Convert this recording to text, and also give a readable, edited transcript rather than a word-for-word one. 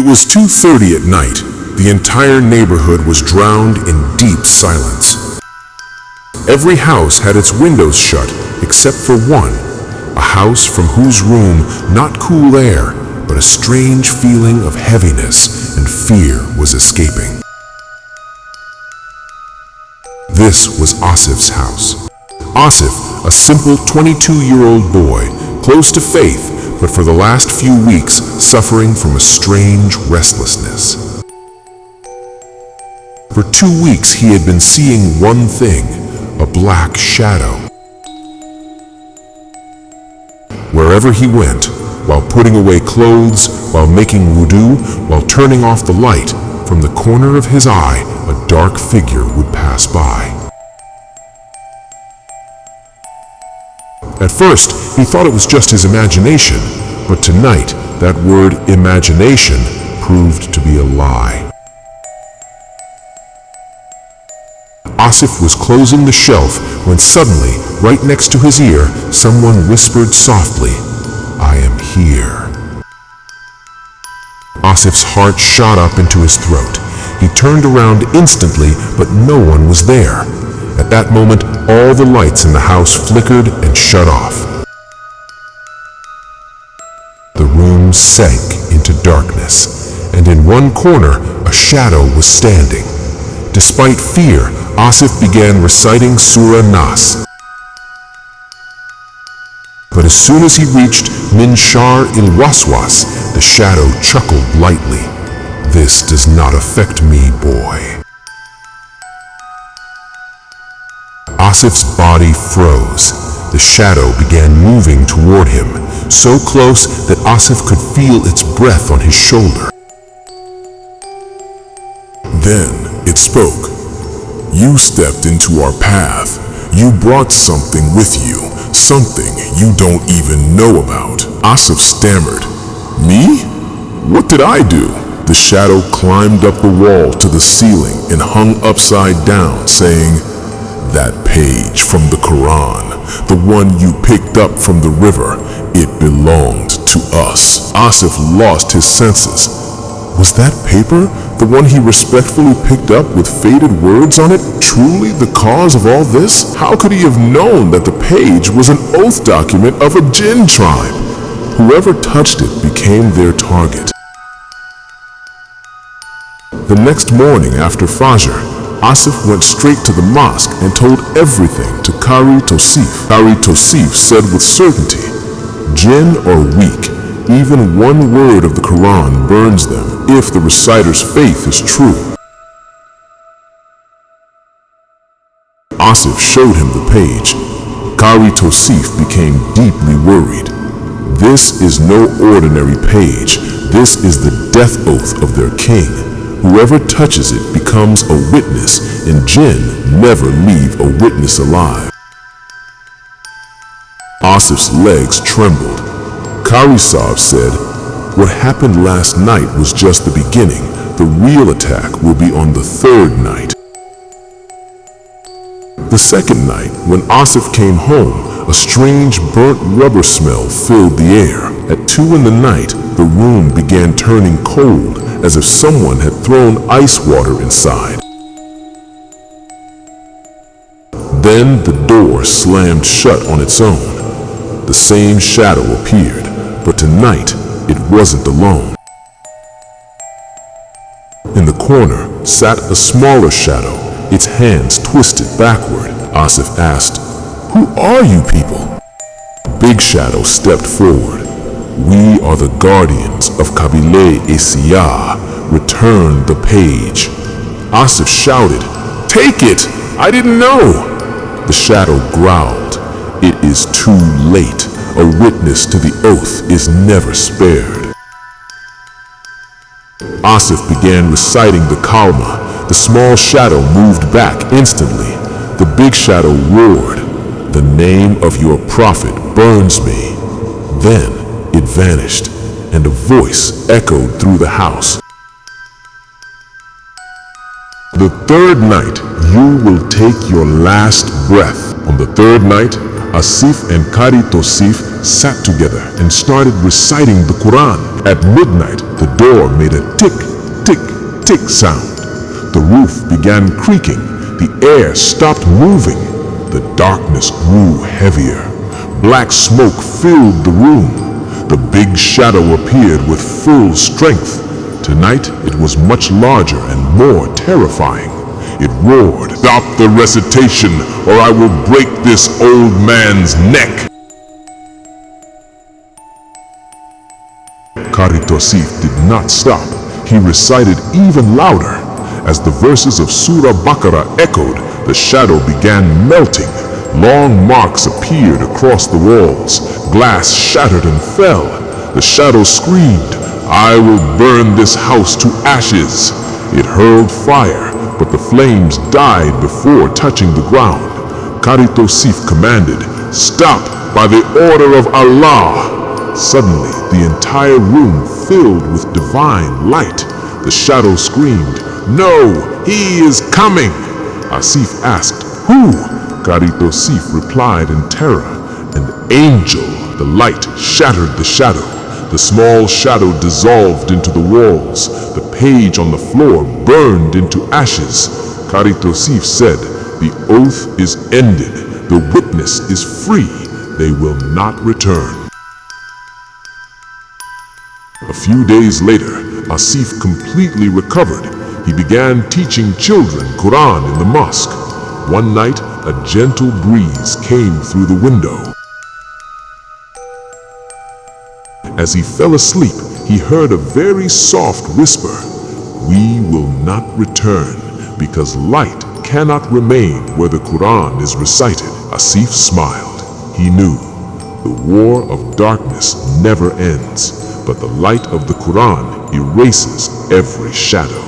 It was 2:30 at night. The entire neighborhood was drowned in deep silence. Every house had its windows shut except for one, a house from whose room not cool air, but a strange feeling of heaviness and fear was escaping. This was Asif's house. Asif, a simple 22-year-old boy, close to faith, but for the last few weeks suffering from a strange restlessness. For 2 weeks he had been seeing one thing, a black shadow. Wherever he went, while putting away clothes, while making wudu, while turning off the light, from the corner of his eye, a dark figure would pass by. At first, he thought it was just his imagination, but tonight, that word imagination proved to be a lie. Asif was closing the shelf when suddenly, right next to his ear, someone whispered softly, "I am here." Asif's heart shot up into his throat. He turned around instantly, but no one was there. At that moment, all the lights in the house flickered and shut off. The room sank into darkness, and in one corner, a shadow was standing. Despite fear, Asif began reciting Surah Nas. But as soon as he reached Min Shar il-Waswas, the shadow chuckled lightly. "This does not affect me, boy." Asif's body froze. The shadow began moving toward him, so close that Asif could feel its breath on his shoulder. Then it spoke. "You stepped into our path. You brought something with you, something you don't even know about." Asif stammered, "Me? What did I do?" The shadow climbed up the wall to the ceiling and hung upside down, saying, "That page from the Quran, the one you picked up from the river, it belonged to us." Asif lost his senses. Was that paper, the one he respectfully picked up with faded words on it, truly the cause of all this? How could he have known that the page was an oath document of a Jinn tribe? Whoever touched it became their target. The next morning after Fajr, Asif went straight to the mosque and told everything to Qari Tosif. Qari Tosif said with certainty, "Jinn are weak. Even one word of the Quran burns them if the reciter's faith is true." Asif showed him the page. Qari Tosif became deeply worried. "This is no ordinary page. This is the death oath of their king. Whoever touches it becomes a witness, and Jinn never leave a witness alive." Asif's legs trembled. Qari Sahib said, "What happened last night was just the beginning. The real attack will be on the third night." The second night, when Asif came home, a strange burnt rubber smell filled the air. At 2 in the night, the room began turning cold, as if someone had thrown ice water inside. Then the door slammed shut on its own. The same shadow appeared, but tonight it wasn't alone. In the corner sat a smaller shadow, its hands twisted backward. Asif asked, "Who are you people?" Big Shadow stepped forward. "We are the guardians of Qabeela-e-Siyah. Return the page." Asif shouted, "Take it! I didn't know!" The shadow growled, "It is too late. A witness to the oath is never spared." Asif began reciting the Kalma. The small shadow moved back instantly. The big shadow roared, "The name of your prophet burns me." Then it vanished, and a voice echoed through the house. "The third night you will take your last breath. On the third night, Asif and QabeelaESiyah sat together and started reciting the Quran. At midnight, the door made a tick, tick, tick sound. The roof began creaking. The air stopped moving. The darkness grew heavier. Black smoke filled the room. The big shadow appeared with full strength. Tonight, it was much larger and more terrifying. It roared, "Stop the recitation, or I will break this old man's neck." QabeelaESiyah did not stop. He recited even louder. As the verses of Surah Baqarah echoed, the shadow began melting. Long marks appeared across the walls. Glass shattered and fell. The shadow screamed, "I will burn this house to ashes." It hurled fire, but the flames died before touching the ground. QabeelaESiyah commanded, "Stop by the order of Allah." Suddenly, the entire room filled with divine light. The shadow screamed, "No, he is coming!" Asif asked, "Who?" QabeelaESiyah replied in terror, "An angel." The light shattered the shadow. The small shadow dissolved into the walls. The page on the floor burned into ashes. QabeelaESiyah said, "The oath is ended. The witness is free. They will not return." A few days later, Asif completely recovered. He began teaching children Quran in the mosque. One night, a gentle breeze came through the window. As he fell asleep, he heard a very soft whisper, "We will not return, because light cannot remain where the Quran is recited." Asif smiled. He knew the war of darkness never ends, but the light of the Quran erases every shadow.